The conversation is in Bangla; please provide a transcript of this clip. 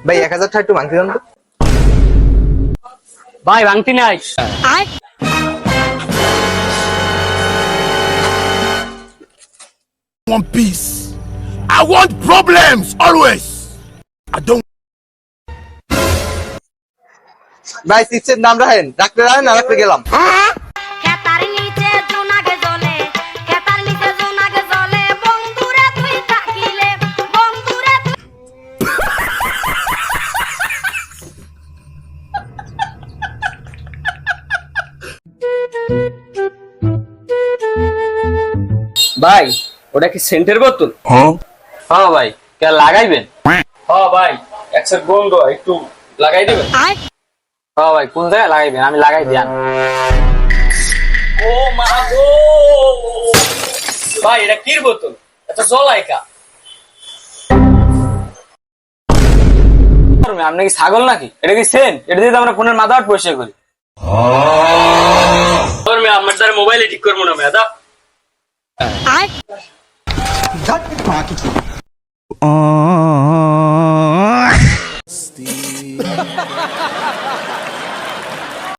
ভাই 1000 টাকা একটু ভাঙতি দেন তো। ভাই ভাঙতি নাই। Want peace. I want problems always. I don't. ভাই চিপসের দাম রাখেন, রাখতে রাখেন না রাখতে গেলাম। খেতার নিচে জোনাকে জ্বলে, খেতার নিচে জোনাকে জ্বলে, বন্ধুরে তুই থাকিলে, বন্ধুরে তুই। ভাই ওটা কি সেন্টের বোতল? Huh? হ্যাঁ ভাই, কে লাগাইবেন? হ্যাঁ ভাই, একশো গন্ধ একটু লাগাই দিবেন। হ্যাঁ ভাই, কোন জায়গায় লাগাইবেন? আমি লাগাই দিই। ও মা গো ভাই, এটা কির বোতল? এত জলাই কা? আপনি কি ছাগল নাকি? এটা কি সেন্ট? এটা দিয়ে তো আমরা ফোনের মাথাটা পরিষ্কার করি। আমার দ্বারা মোবাইলে ঠিক করবো না মেয়ে।